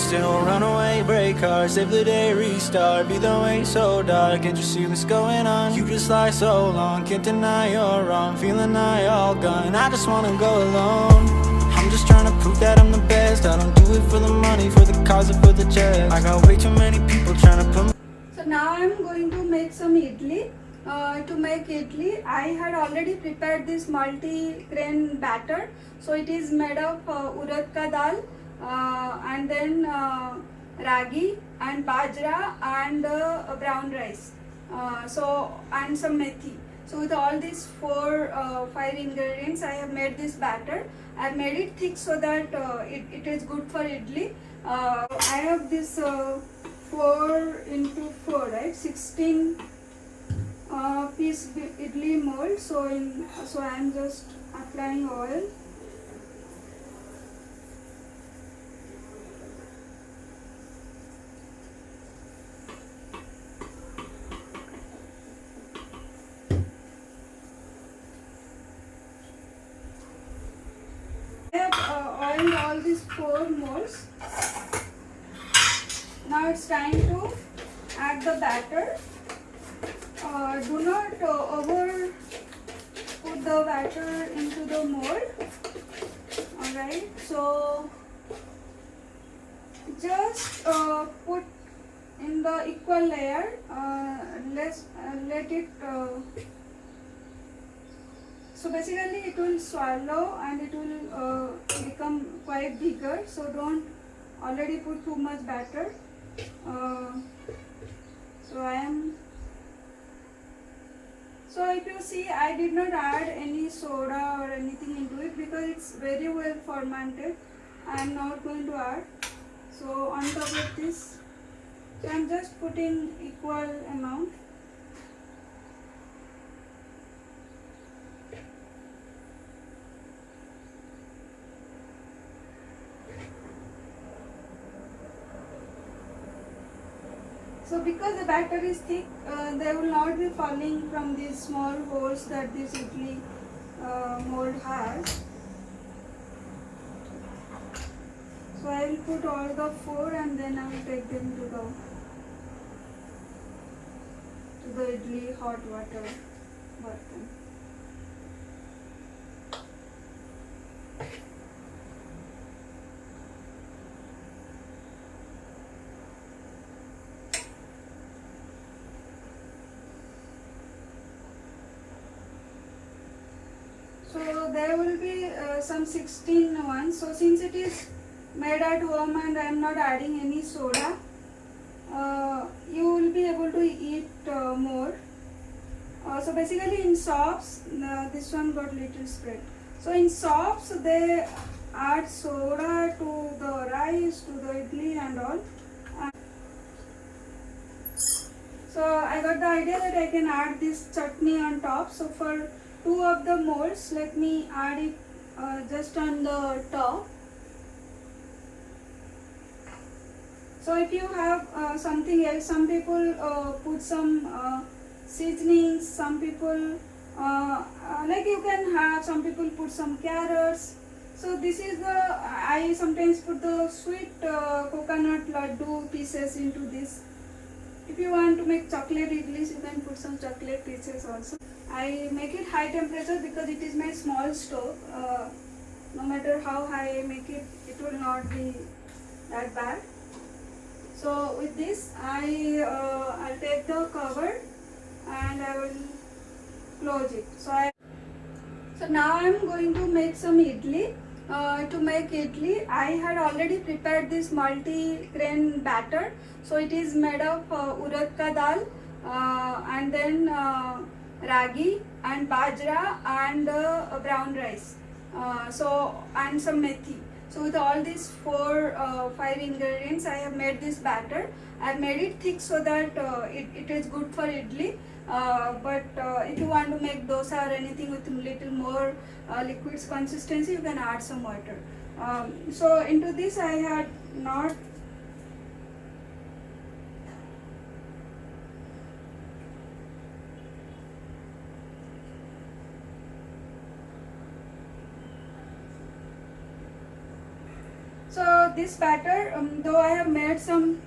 still run away, break hearts, save the day, restart. Be the way so dark, can't you see what's going on? You just lie so long, can't deny you're wrong. Feeling I all gone, I just wanna go alone. I'm just trying to prove that I'm the best. I don't do it for the money, for the cause, or for the checks. I got way too many people trying to put me. So now I'm going to make some idli. To make idli, I had already prepared this multi-grain batter. So it is made of urad ka dal, and then ragi and bajra and brown rice. And some methi. So with all these five ingredients, I have made this batter. I have made it thick so that it is good for idli. I have this 4 into 4, right? 16 piece idli mold. So I am just applying oil. I have oiled all these 4 molds. Now it's time to add the batter. Do not over put the batter into the mold. Alright, so just put in the equal layer. Let it. So basically, it will swallow and it will become quite bigger. So don't already put too much batter. So if you see, I did not add any soda or anything into it because it's very well fermented. I am not going to add. So on top of this, so I am just putting equal amount. So because the batter is thick, they will not be falling from these small holes that this idli mold has. So I will put all the 4 and then I will take them to the idli hot water button. So there will be some 16 ones. So since it is made at home and I am not adding any soda, you will be able to eat more. So basically in sops, this one got little spread. So in sops they add soda to the rice, to the idli and all. So I got the idea that I can add this chutney on top. So for 2 of the molds, let me add it just on the top. So if you have something else, some people put some seasonings, some people like you can have, some people put some carrots. So this is I sometimes put the sweet coconut laddu pieces into this. If you want to make chocolate idlis, you can put some chocolate pieces also. I make it high temperature because it is my small stove. No matter how high I make it, it will not be that bad. So with this, I'll take the cover and I will close it. So now I am going to make some idli. To make idli, I had already prepared this multi-grain batter. So it is made of urad ka dal, and then ragi and bajra and brown rice. And some methi. So with all these 5 ingredients, I have made this batter. I have made it thick so that it is good for idli. But if you want to make dosa or anything with little more liquids consistency, you can add some water. So into this I had not So this batter, though I have made some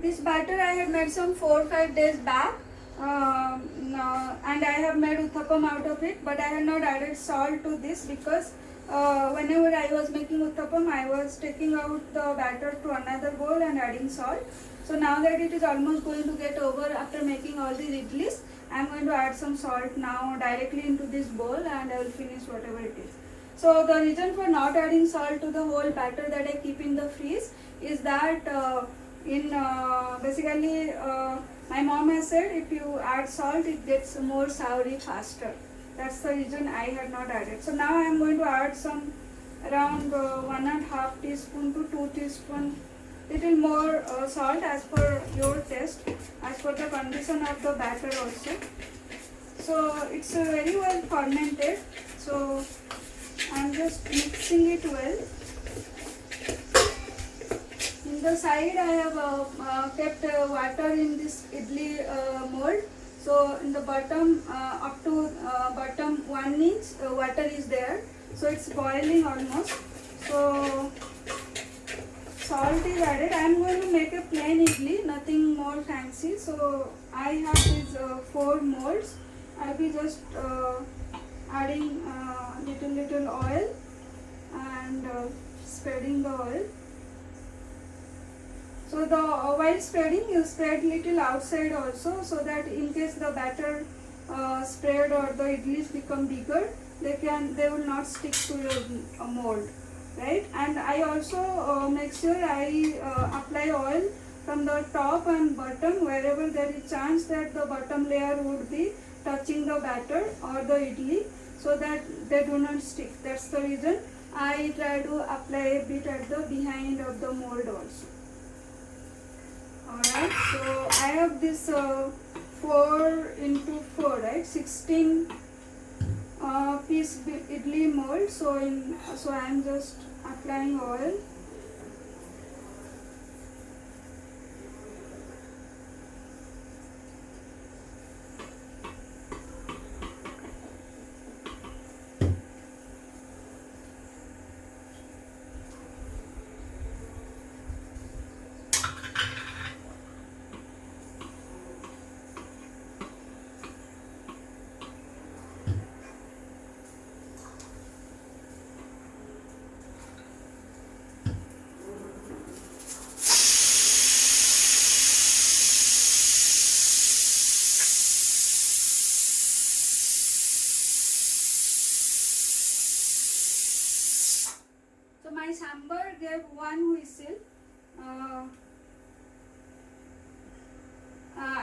this batter I had made some 4-5 days back, and I have made uttapam out of it, but I had not added salt to this because whenever I was making uttapam, I was taking out the batter to another bowl and adding salt. So now that it is almost going to get over after making all the idlis, I am going to add some salt now directly into this bowl, and I will finish whatever it is. So the reason for not adding salt to the whole batter that I keep in the freeze is that basically my mom has said if you add salt it gets more soury faster. That's the reason I had not added. So now I am going to add some around 1.5 teaspoon to 2 teaspoon, little more salt as per your taste, as per the condition of the batter also. So it's very well fermented, so I am just mixing it well. In the side I have kept water in this idli mold. So in the bottom up to bottom 1 inch water is there. So it's boiling almost. So salt is added. I am going to make a plain idli, nothing more fancy. So I have these 4 molds. I will be just adding little oil and spreading the oil. So the while spreading, you spread little outside also, so that in case the batter spread or the idlis become bigger, they will not stick to your mold, right? And I also make sure I apply oil from the top and bottom wherever there is chance that the bottom layer would be touching the batter or the idli, so that they do not stick. That's the reason I try to apply a bit at the behind of the mold also. Alright, so I have this 4 into 4, right, 16 piece idli mold. So I am just applying oil. So my sambar gave 1 whistle.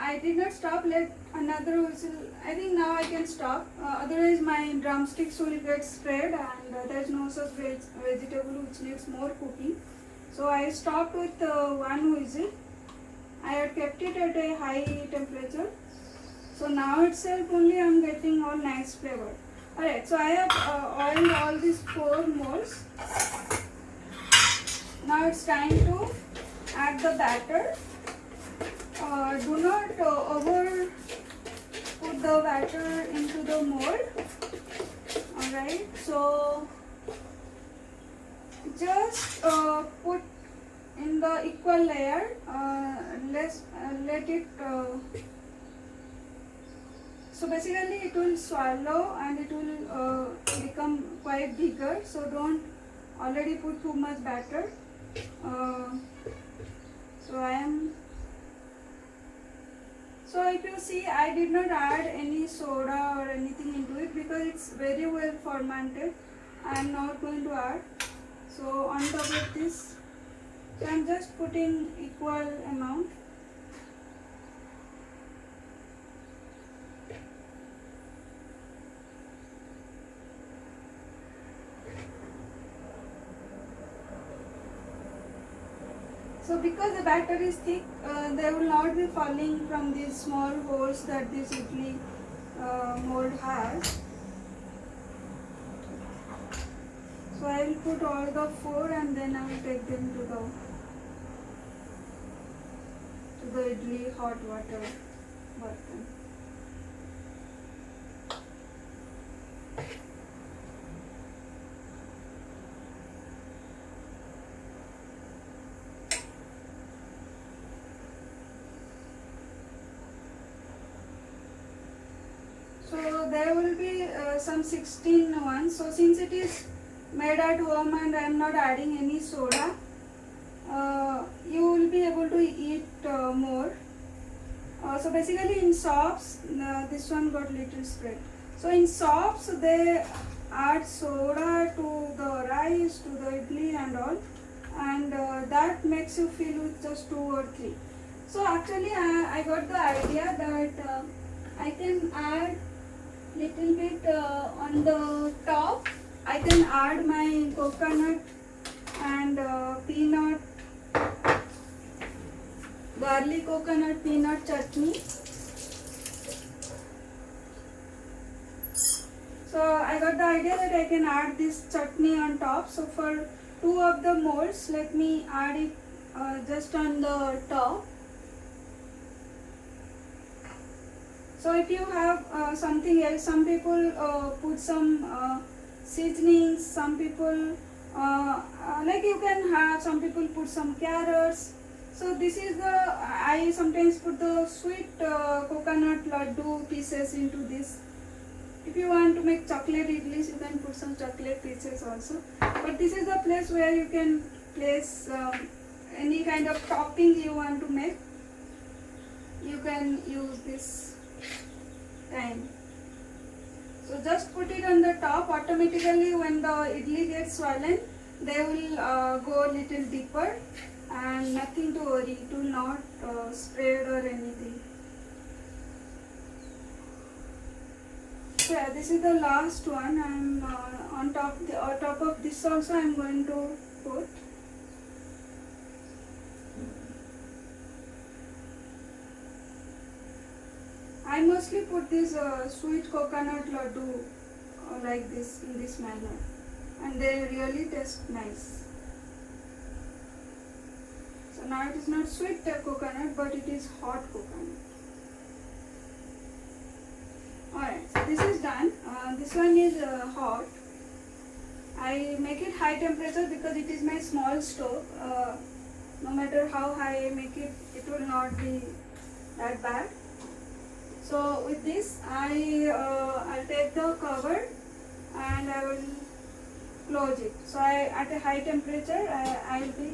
I did not stop, let another whistle. I think now I can stop. Otherwise my drumsticks will get spread, and there is no such vegetable which needs more cooking. So I stopped with 1 whistle. I had kept it at a high temperature. So now itself only I am getting all nice flavor. Alright, so I have oiled all these 4 molds. Now it's time to add the batter. Do not over put the batter into the mold. Alright, so just put in the equal layer. Let it so basically it will swallow and it will become quite bigger. So don't already put too much batter. So if you see, I did not add any soda or anything into it because it's very well fermented. I am not going to add. So on top of this, so I am just putting equal amount. So because the batter is thick, they will not be falling from these small holes that this idli mold has. So I will put all the 4 and then I will take them to the idli hot water button. So there will be some 16 ones. So since it is made at home and I am not adding any soda, you will be able to eat more. So basically in shops, this one got little spread. So in shops they add soda to the rice, to the idli and all, and that makes you fill with just 2 or 3. So actually I got the idea that I can add little bit on the top. I can add my coconut and peanut, garlic coconut peanut chutney. So I got the idea that I can add this chutney on top. So for 2 of the molds, let me add it just on the top. So if you have something else, some people put some seasonings, some people like you can have, some people put some carrots. So this is the, I sometimes put the sweet coconut laddu pieces into this. If you want to make chocolate idlis, you can put some chocolate pieces also. But this is the place where you can place any kind of topping you want to make. You can use this kind. So just put it on the top. Automatically when the idli gets swollen, they will go a little deeper, and nothing to worry, it will not spread or anything. So yeah, this is the last one. I am on top of this also I am going to put. I mostly put this sweet coconut laddu like this, in this manner, and they really taste nice. So now it is not sweet coconut, but it is hot coconut. Alright, so this is done. This one is hot. I make it high temperature because it is my small stove. No matter how high I make it, it will not be that bad. So with this, I'll take the cover and I will close it. So at a high temperature, I'll be.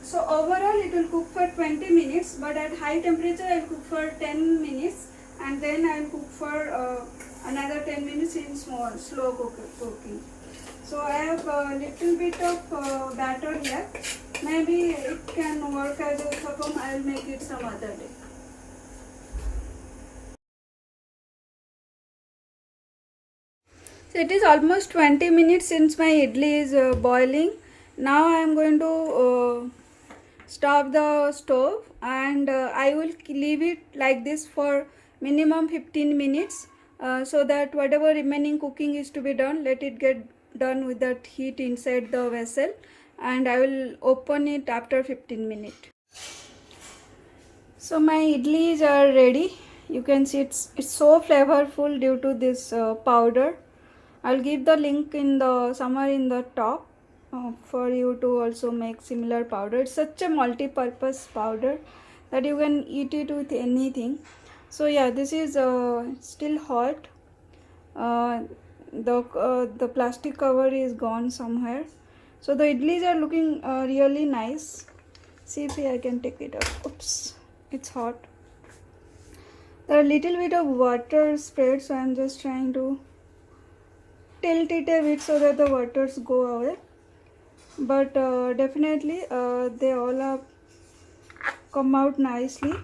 So overall, it will cook for 20 minutes, but at high temperature, I'll cook for 10 minutes, and then I'll cook for another 10 minutes in slow cooking. So I have a little bit of batter here. Maybe it can work as a uttapam. I'll make it some other day. So it is almost 20 minutes since my idli is boiling. Now I am going to stop the stove, and I will leave it like this for minimum 15 minutes so that whatever remaining cooking is to be done, let it get done with that heat inside the vessel, and I will open it after 15 minutes. So my idlis are ready. You can see it's so flavorful due to this powder. I'll give the link in the somewhere in the top for you to also make similar powder. It's such a multi-purpose powder that you can eat it with anything. So yeah, this is still hot. The plastic cover is gone somewhere. So the idlis are looking really nice. See if I can take it out. Oops, it's hot. There are little bit of water spread, so I'm just trying to tilt it a bit so that the waters go away. But definitely they all have come out nicely.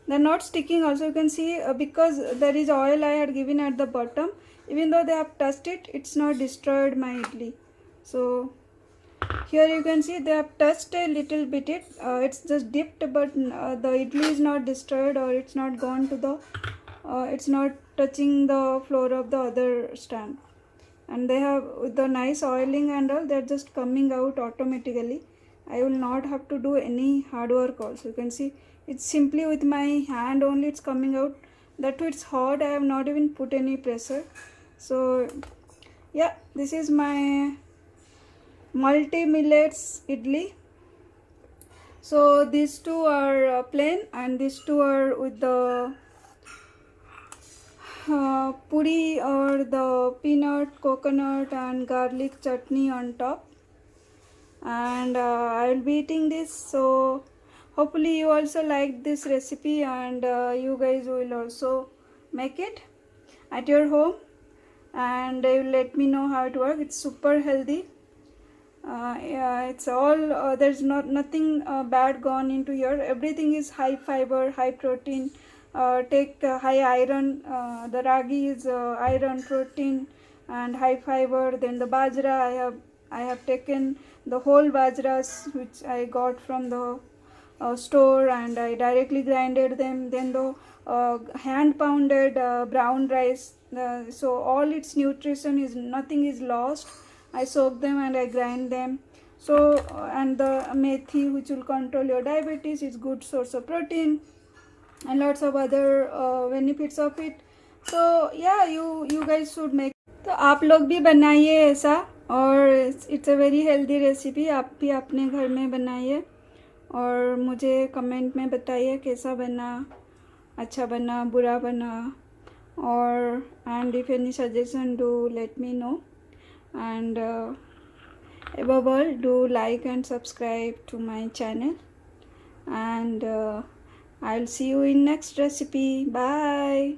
They're not sticking also. You can see because there is oil I had given at the bottom, even though they have touched it, it's not destroyed my idli. So here you can see they have touched a little bit it's just dipped, but the idli is not destroyed, or it's not gone to the it's not touching the floor of the other stand. And they have, with the nice oiling and all, they're just coming out automatically. I will not have to do any hard work also. You can see it's simply with my hand only it's coming out. That too it's hot. I have not even put any pressure. So yeah, this is my multi millets idli. So these two are plain and these two are with the puri or the peanut, coconut and garlic chutney on top. And I will be eating this. So hopefully you also like this recipe, and you guys will also make it at your home, and you let me know how it works. It's super healthy. Yeah, it's all there's nothing bad gone into here. Everything is high fiber, high protein. Take high iron. The ragi is iron, protein, and high fiber. Then the bajra, I have taken the whole bajras which I got from the store, and I directly grinded them. Then the hand pounded brown rice. So all its nutrition is nothing is lost. I soak them and I grind them. So and the methi, which will control your diabetes, is good source of protein and lots of other benefits of it. So yeah, you guys should make. तो आप लोग भी बनाइए ऐसा, और it's a very healthy recipe. आप भी अपने घर में बनाइए और मुझे कमेंट में बताइए कैसा बना, अच्छा बना, बुरा बना, और and if any suggestion do let me know. And above all, do like and subscribe to my channel, and I'll see you in next recipe. Bye.